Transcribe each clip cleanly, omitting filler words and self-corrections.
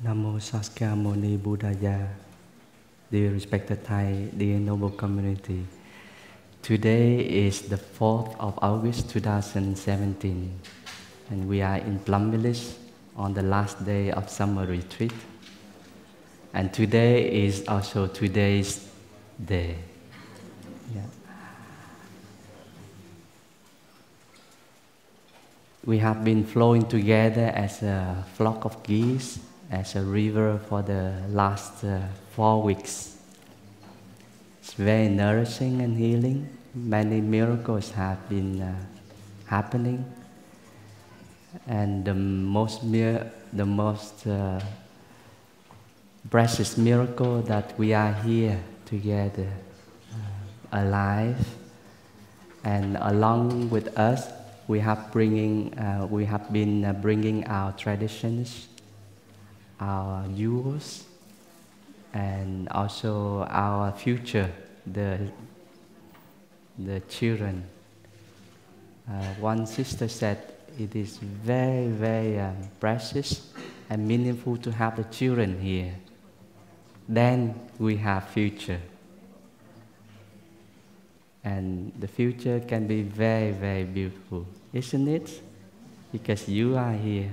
Namo Saskya Muni Buddhaya. Dear respected Thai, dear noble community, today is the 4th of August 2017, and we are in Plum Village on the last day of summer retreat. And today is also today's day. Yeah. We have been flowing together as a flock of geese, as a river for the last 4 weeks. It's very nourishing and healing. Many miracles have been happening, and the most precious miracle that we are here together, alive, and along with us, we have been bringing our traditions, our jewels, and also our future, the children. One sister said it is very, very precious and meaningful to have the children here. Then we have future. And the future can be very, very beautiful, isn't it? Because you are here.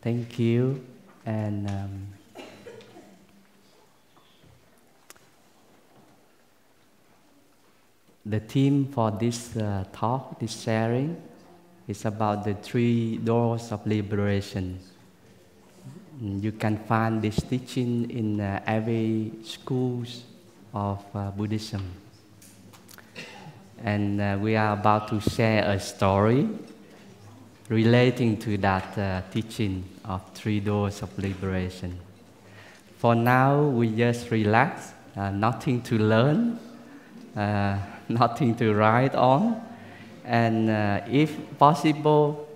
Thank you. And the theme for this talk, this sharing, is about the 3 doors of liberation. You can find this teaching in every schools of Buddhism. And we are about to share a story relating to that teaching of 3 doors of liberation. For now, we just relax, nothing to learn, nothing to write on, and if possible,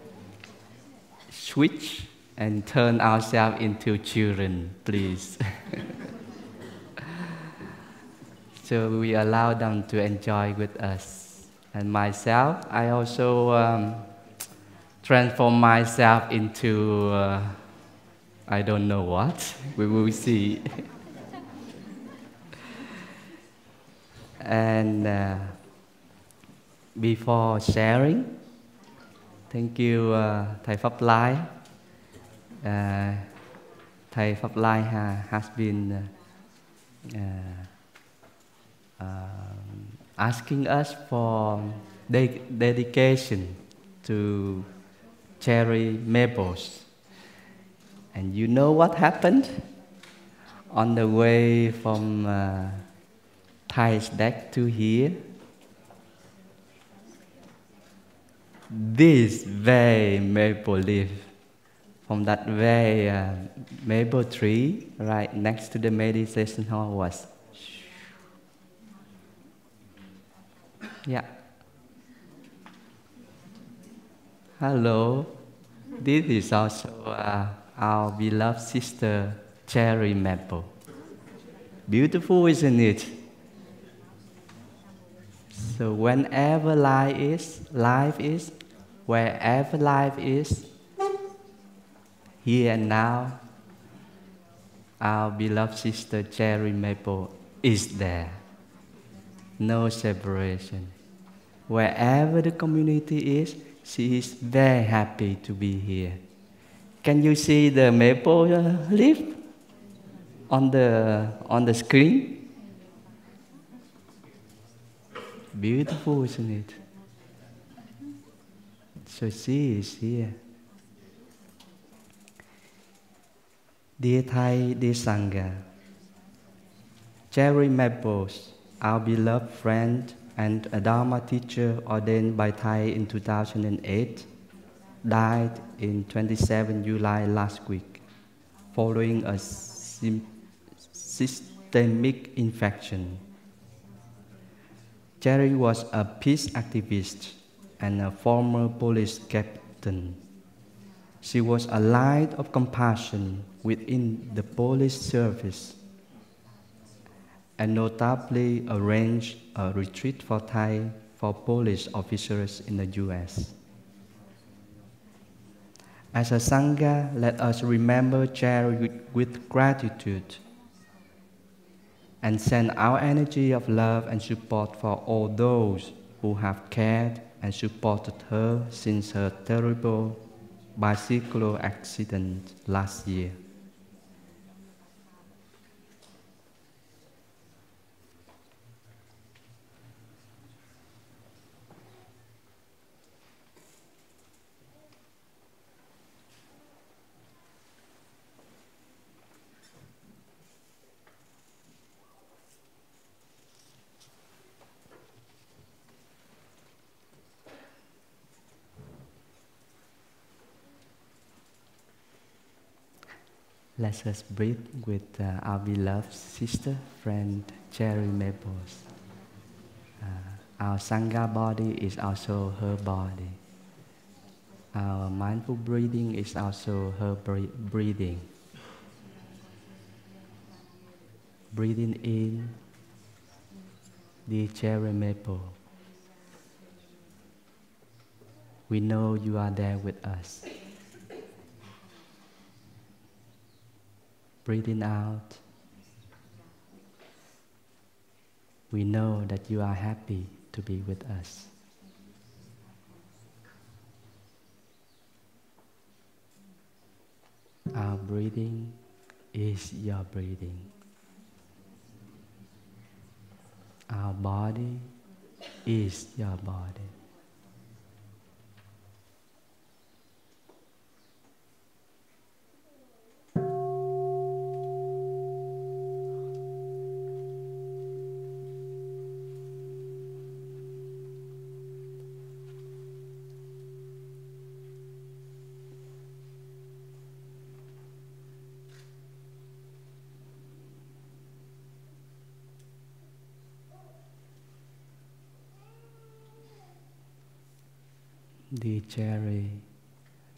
switch and turn ourselves into children, please. So we allow them to enjoy with us. And myself, I also transform myself into, I don't know what, we will see. And before sharing, thank you Thầy Pháp Lai. Thầy Pháp Lai has been asking us for dedication to cherry maples. And you know what happened? On the way from Thai's deck to here, this very maple leaf from that very maple tree right next to the meditation hall was. Yeah. Hello. This is also our beloved sister, cherry maple. Beautiful, isn't it? So whenever life is, wherever life is, here and now, our beloved sister, cherry maple, is there. No separation. Wherever the community is, she is very happy to be here. Can you see the maple leaf on the screen? Beautiful, isn't it? So she is here. Dear Thai, dear Sangha, cherry maples, our beloved friend and a Dharma teacher ordained by Thai in 2008, died in 27 July last week, following a systemic infection. Cherry was a peace activist and a former police captain. She was a light of compassion within the police service, and notably arranged a retreat for police officers in the US. As a Sangha, let us remember charity with gratitude and send our energy of love and support for all those who have cared and supported her since her terrible bicycle accident last year. Let us breathe with our beloved sister, friend, Cherry Maples. Our Sangha body is also her body. Our mindful breathing is also her breathing. Breathing in, dear Cherry Maple. We know you are there with us. Breathing out, we know that you are happy to be with us. Our breathing is your breathing. Our body is your body. Dear Cherry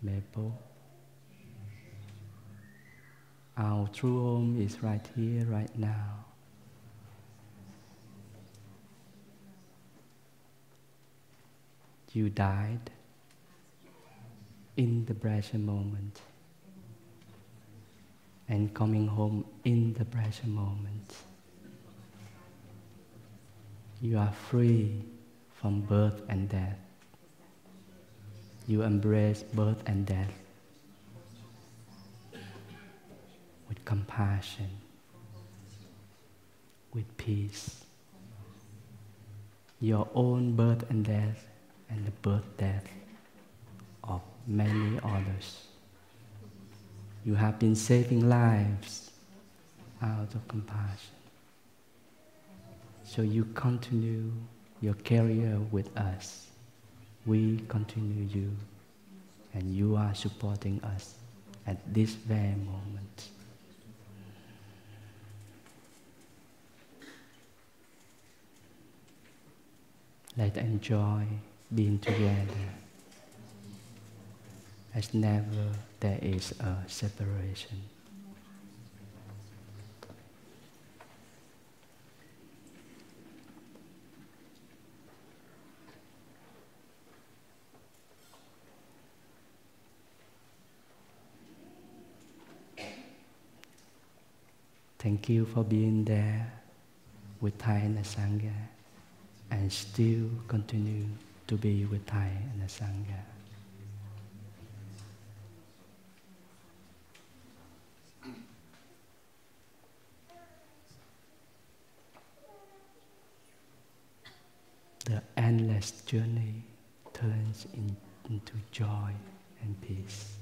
Maple, our true home is right here, right now. You died in the present moment and coming home in the present moment. You are free from birth and death. You embrace birth and death with compassion, with peace. Your own birth and death and the birth-death of many others. You have been saving lives out of compassion. So you continue your career with us. We continue you, and you are supporting us at this very moment. Let's enjoy being together, as never there is a separation. Thank you for being there with Thai and Sangha, and still continue to be with Thai and Sangha. The endless journey turns into joy and peace.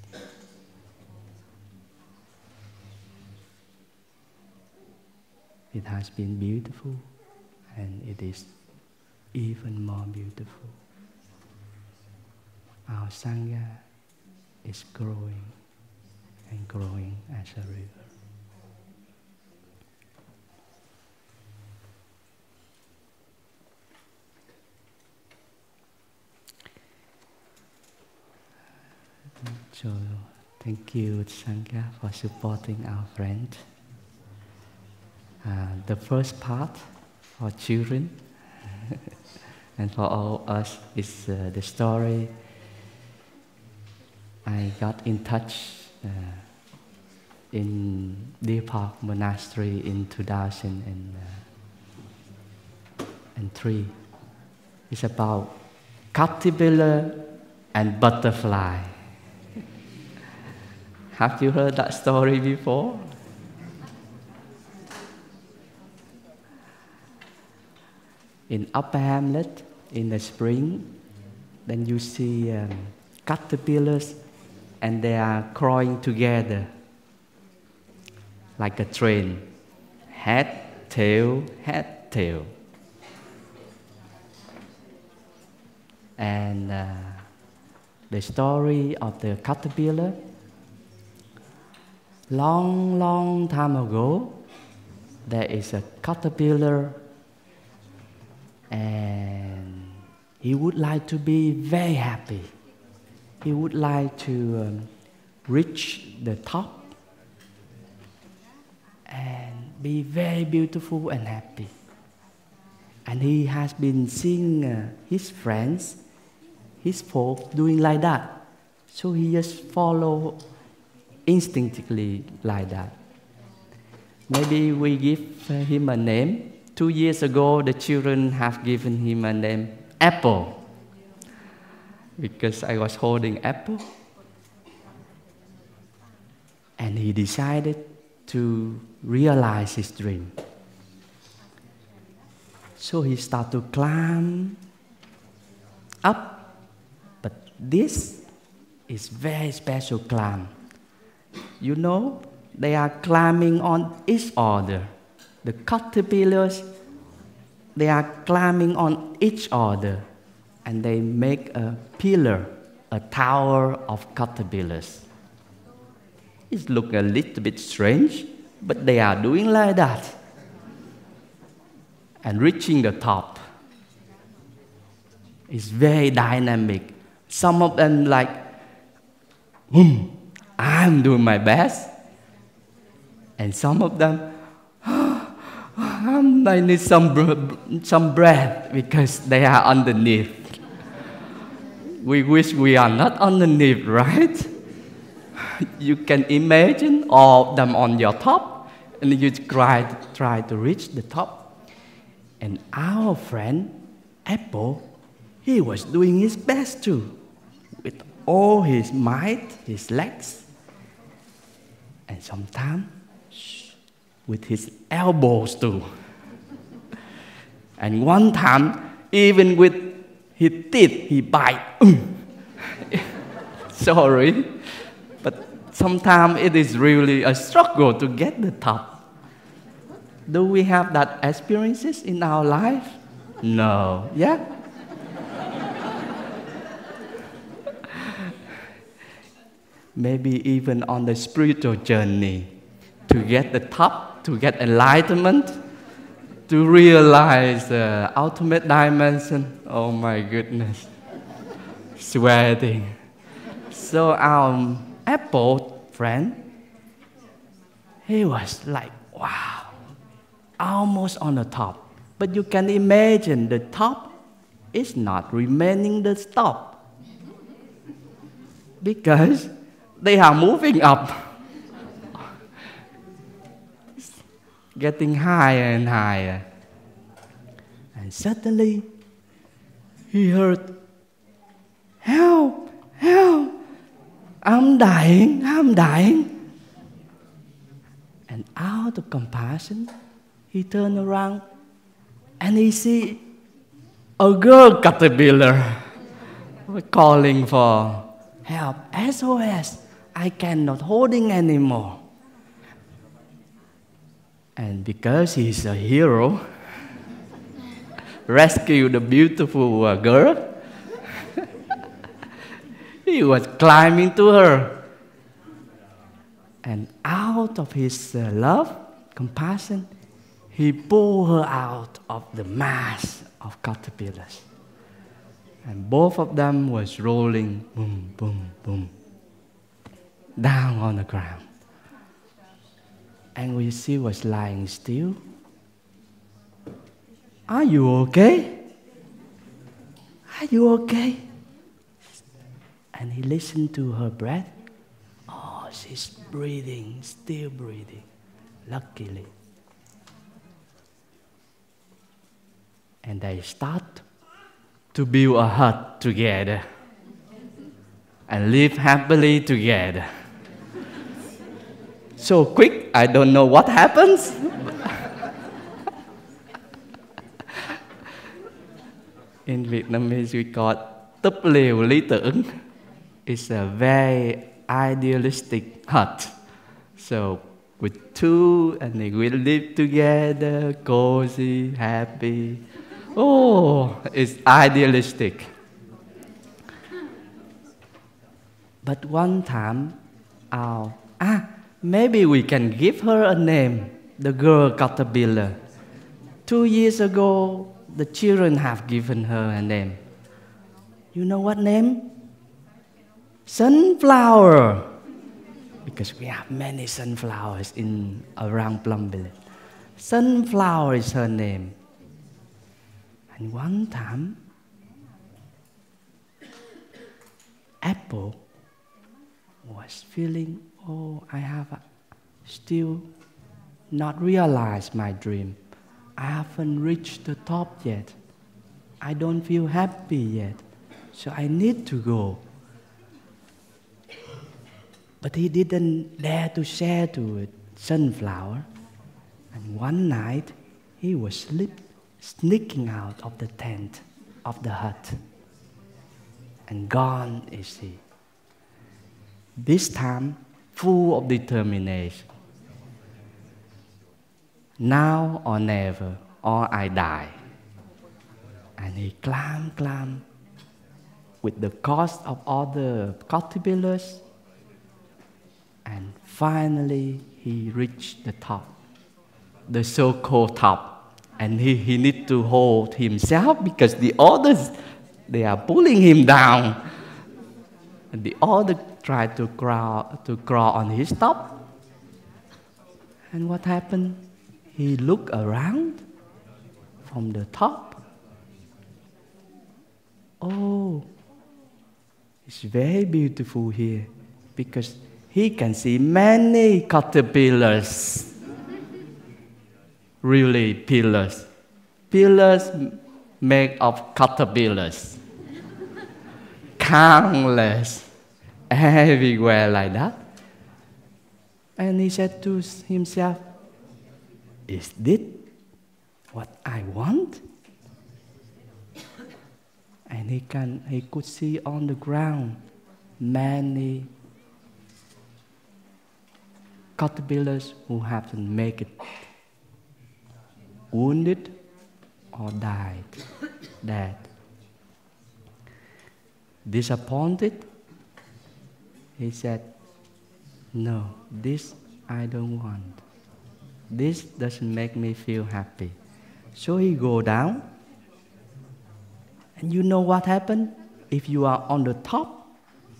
It has been beautiful, and it is even more beautiful. Our Sangha is growing and growing as a river. So, thank you, Sangha, for supporting our friend. The first part for children and for all us is the story I got in touch in Deer Park Monastery in 2003. It's about caterpillar and butterfly. Have you heard that story before? In Upper Hamlet, in the spring, then you see caterpillars and they are crawling together like a train. Head, tail, head, tail. And the story of the caterpillar, long time ago, there is a caterpillar and he would like to be very happy. He would like to reach the top and be very beautiful and happy. And he has been seeing his friends, his folk doing like that. So he just follow instinctively like that. Maybe we give him a name. 2 years ago, the children have given him a name, Apple, because I was holding Apple. And he decided to realize his dream. So he started to climb up, but this is very special climb. You know, they are climbing on each other. The caterpillars, they are climbing on each other, and they make a pillar, a tower of caterpillars. It looks a little bit strange, but they are doing like that and reaching the top. It's very dynamic. Some of them like, I'm doing my best. And some of them, I need some breath because they are underneath. We wish we are not underneath, right? You can imagine all of them on your top, and you try to reach the top. And our friend, Apple, he was doing his best too, with all his might, his legs, and sometimes with his elbows too. And one time, even with his teeth, he bite. Sorry, but sometimes it is really a struggle to get the top. Do we have that experiences in our life? No. Yeah? Maybe even on the spiritual journey, to get the top, to get enlightenment, to realize the ultimate dimension. Oh my goodness. Sweating. So our Apple friend, he was like, wow, almost on the top. But you can imagine the top is not remaining the top, because they are moving up, getting higher and higher. And suddenly, he heard, help, help, I'm dying, I'm dying. And out of compassion, he turned around and he see a girl caterpillar calling for help, SOS, I cannot holding anymore. And because he's a hero, rescue the beautiful girl, he was climbing to her. And out of his love, compassion, he pulled her out of the mass of caterpillars. And both of them was rolling, boom, boom, boom, down on the ground. And when she was lying still, are you okay? Are you okay? And he listened to her breath. Oh, she's breathing, still breathing, luckily. And they start to build a hut together and live happily together. So quick, I don't know what happens. In Vietnamese, we call túp lều lý tưởng. It's a very idealistic hut. So with two, and they will live together, cozy, happy. Oh, it's idealistic. But one time, maybe we can give her a name, the girl caterpillar. 2 years ago, the children have given her a name. You know what name? Sunflower. Because we have many sunflowers around Plum village. Sunflower is her name. And one time, Apple was feeling, I have still not realized my dream. I haven't reached the top yet. I don't feel happy yet. So I need to go. But he didn't dare to share to it, Sunflower. And one night, he was sneaking out of the tent, of the hut. And gone is he. This time, full of determination. Now or never, or I die. And he climbed with the cost of all the caterpillars. And finally, he reached the top, the so-called top. And he needs to hold himself because the others, they are pulling him down. And the other tried to crawl on his top. And what happened? He looked around from the top. Oh, it's very beautiful here because he can see many caterpillars. Really, pillars. Pillars made of caterpillars. Countless. Everywhere like that. And he said to himself, is this what I want? And he could see on the ground many caterpillars who haven't made it, wounded or died, dead. Disappointed, he said, no, this I don't want. This doesn't make me feel happy. So he go down. And you know what happened? If you are on the top,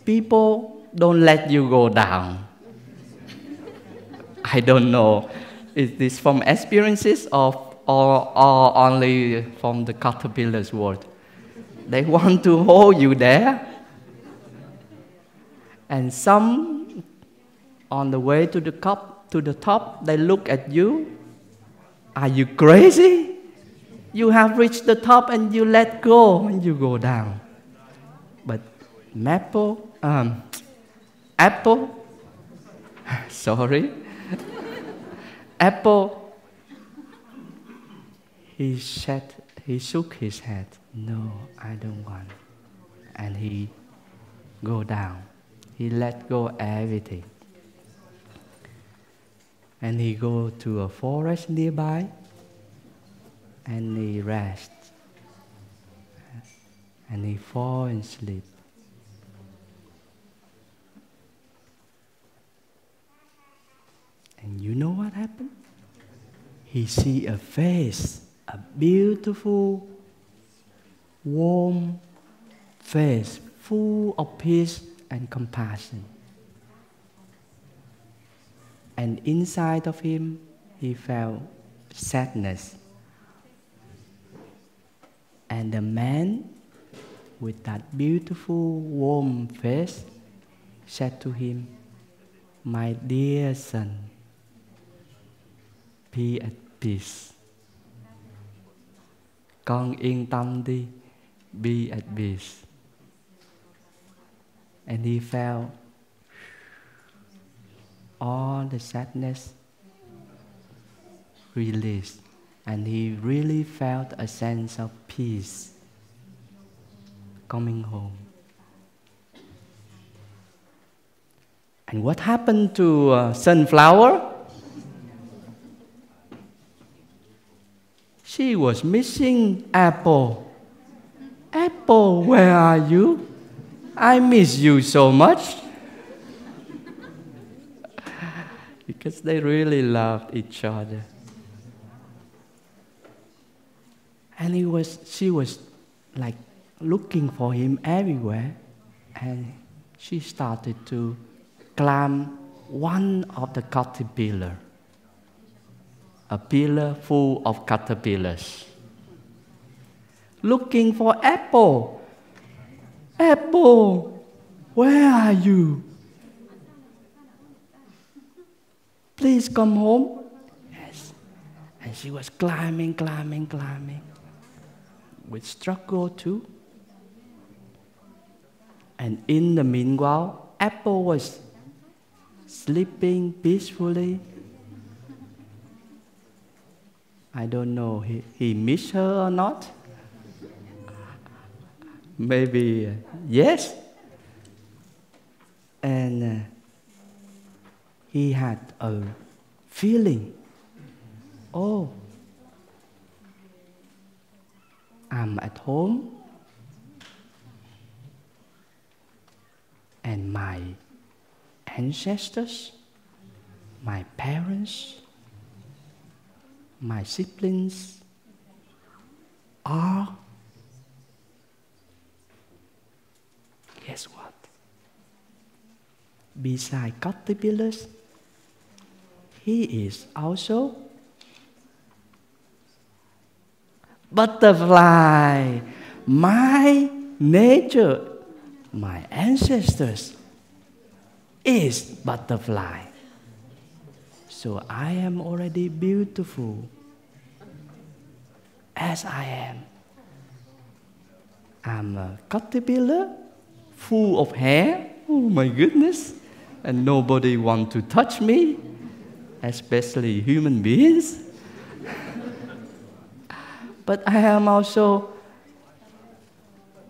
people don't let you go down. I don't know. Is this from experiences or only from the caterpillar's world? They want to hold you there. And some, on the way to the top, they look at you. Are you crazy? You have reached the top and you let go and you go down. But Apple, sorry, Apple, he shook his head. No, I don't want. And he go down. He let go everything. And he go to a forest nearby. And he rests. And he fall and sleep. And you know what happened? He see a face, a beautiful, warm face, full of peace and compassion. And inside of him, he felt sadness. And the man with that beautiful warm face, said to him, "My dear son, be at peace." Con yên tâm đi, be at peace. And he felt all the sadness released, and he really felt a sense of peace coming home. And what happened to Sunflower? She was missing Apple. Apple, where are you? I miss you so much. Because they really loved each other. And she was like looking for him everywhere. And she started to climb one of the caterpillars. A pillar full of caterpillars. Looking for Apple. Apple, where are you? Please come home. Yes. And she was climbing. With struggle too. And in the meanwhile, Apple was sleeping peacefully. I don't know, he missed her or not? Maybe yes. And he had a feeling, oh, I'm at home and my ancestors, my parents, my siblings are, guess what? Beside caterpillars, he is also butterfly. My nature, my ancestors is butterfly. So I am already beautiful as I am. I'm a caterpillar full of hair. Oh my goodness. And nobody wants to touch me, especially human beings. But I am also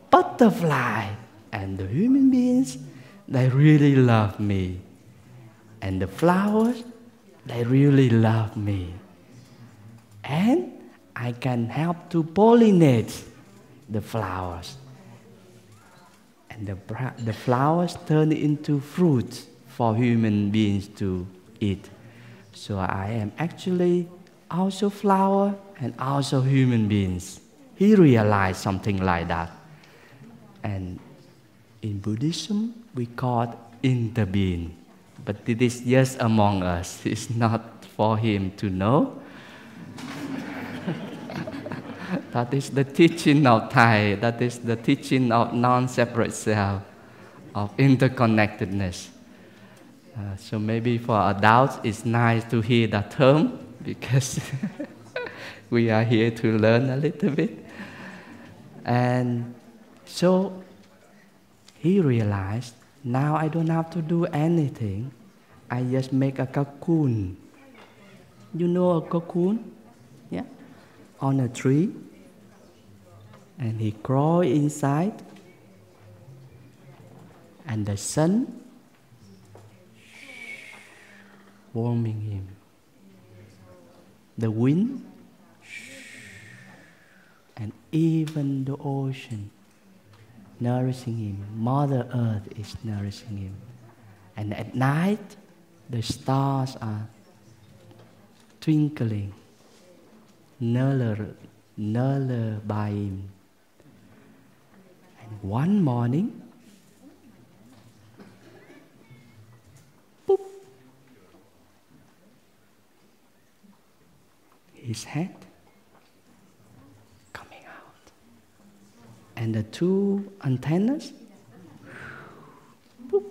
butterfly. And the human beings, they really love me. And the flowers, they really love me. And I can help to pollinate the flowers. And the flowers turn into fruits for human beings to eat. So I am actually also flower and also human beings. He realized something like that. And in Buddhism, we call it interbeing. But it is just among us. It's not for him to know. That is the teaching of Thai. That is the teaching of non-separate self, of interconnectedness. So maybe for adults, it's nice to hear that term because we are here to learn a little bit. And so he realized, now I don't have to do anything. I just make a cocoon. You know a cocoon? Yeah. On a tree. And he crawled inside. And the sun warming him. The wind and even the ocean nourishing him. Mother Earth is nourishing him. And at night, the stars are twinkling, lullaby him. And one morning, boop, his head coming out. And and the two antennas. Boop.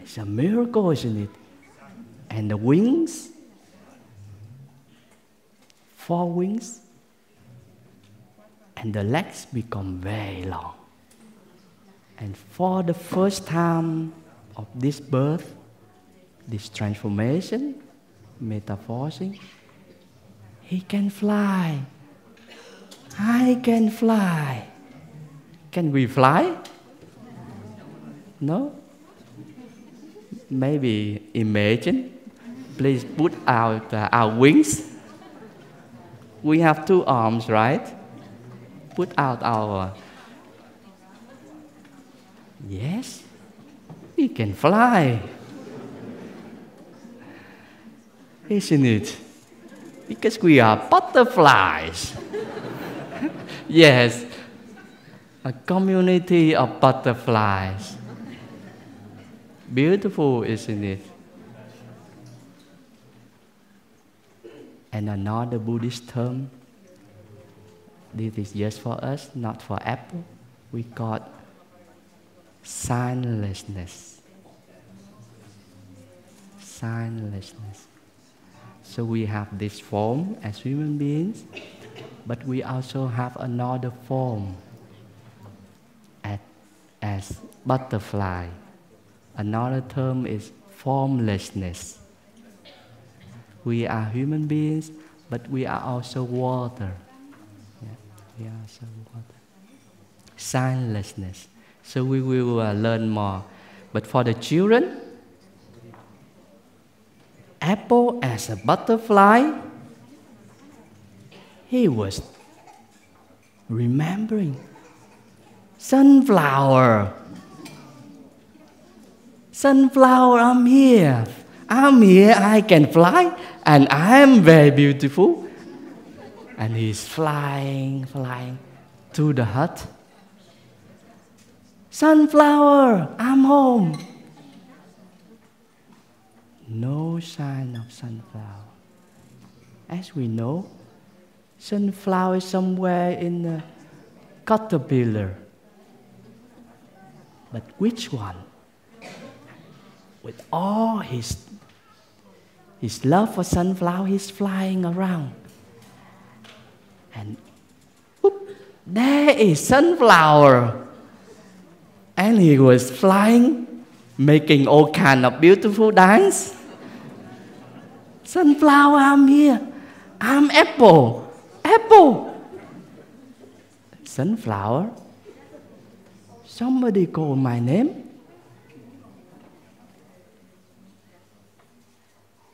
It's a miracle, isn't it? And the wings, 4 wings, and the legs become very long. And for the first time of this birth, this transformation, metamorphosing, he can fly. I can fly. Can we fly? No? Maybe imagine. Please put out our wings. We have 2 arms, right? Put out our... Yes, we can fly. Isn't it? Because we are butterflies. Yes, a community of butterflies. Beautiful, isn't it? And another Buddhist term, this is just for us, not for apple, we call signlessness. Signlessness. So we have this form as human beings, but we also have another form as butterfly. Another term is formlessness. We are human beings, but we are also water. Yeah, we are also water. Signlessness. So we will learn more. But for the children, apple as a butterfly, he was remembering. Sunflower. Sunflower, I'm here. I'm here, I can fly, and I am very beautiful. And he's flying to the hut. Sunflower, I'm home. No sign of sunflower. As we know, sunflower is somewhere in the caterpillar. But which one? With all his love for sunflower, he's flying around. And whoop, there is sunflower. And he was flying, making all kind of beautiful dance. Sunflower, I'm here. I'm apple. Apple. Sunflower. Somebody called my name.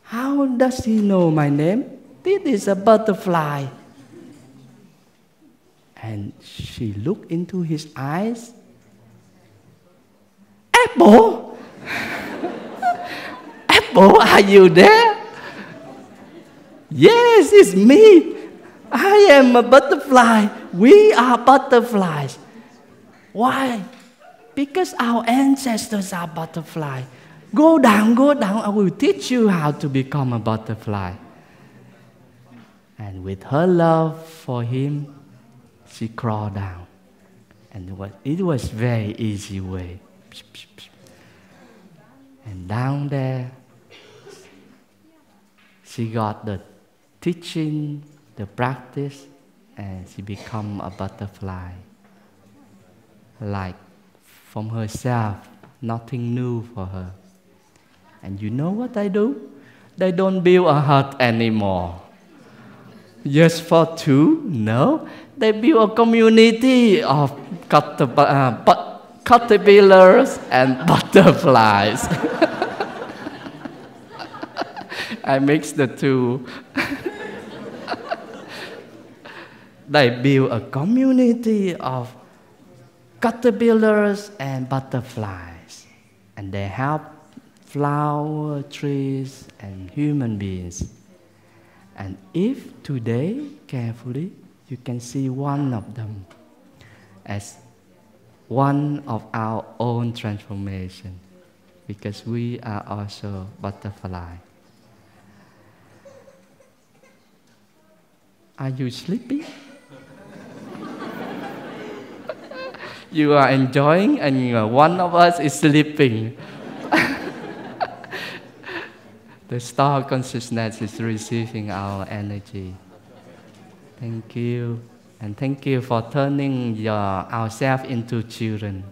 How does he know my name? This is a butterfly. And she looked into his eyes. Apple? Apple, are you there? Yes, it's me. I am a butterfly. We are butterflies. Why? Because our ancestors are butterflies. Go down, I will teach you how to become a butterfly. And with her love for him, she crawled down. And it was very easy way. And down there, she got the teaching, the practice, and she become a butterfly. Like from herself, nothing new for her. And you know what they do? They don't build a hut anymore. Just for 2? No. They build a community of caterpillars and butterflies. I mixed the 2. They build a community of caterpillars and butterflies. And they help flower, trees, and human beings. And if today, carefully, you can see one of them as one of our own transformation, because we are also butterfly. Are you sleepy? You are enjoying, and one of us is sleeping. The star consciousness is receiving our energy. Thank you. And thank you for turning ourselves into children.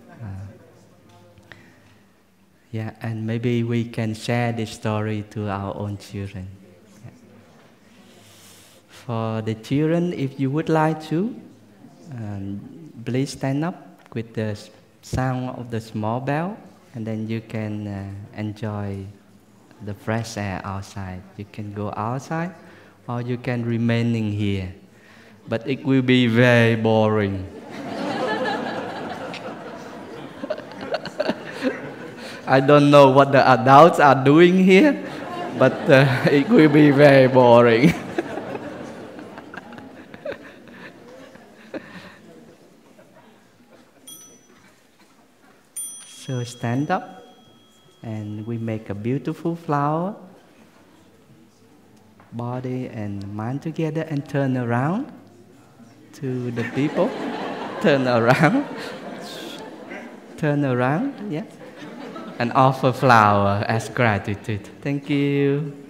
Yeah, and maybe we can share this story to our own children. Yeah. For the children, if you would like to, please stand up with the sound of the small bell, and then you can enjoy the fresh air outside. You can go outside, or you can remain in here. But it will be very boring. I don't know what the adults are doing here, but it will be very boring. So stand up, and we make a beautiful flower, body and mind together, and turn around to the people. Turn around. Turn around, yeah. And offer flower as gratitude. Thank you.